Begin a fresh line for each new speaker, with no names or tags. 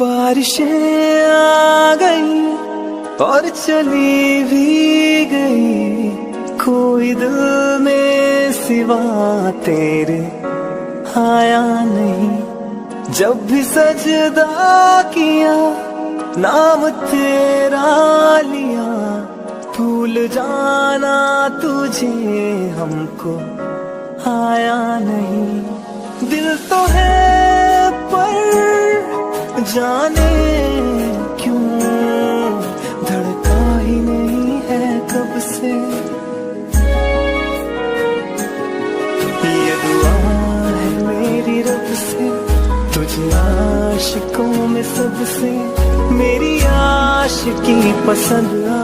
बारिशें आ गई और चली भी गई, कोई दिल में सिवा तेरे आया नहीं। जब भी सजदा किया नाम तेरा लिया, भूल जाना तुझे हमको आया नहीं। दिल तो है पर जाने क्यों धड़का ही नहीं है कब से। ये दुआ है मेरी रब से, तुझे आशिकों में सबसे मेरी आशिकी पसंद आ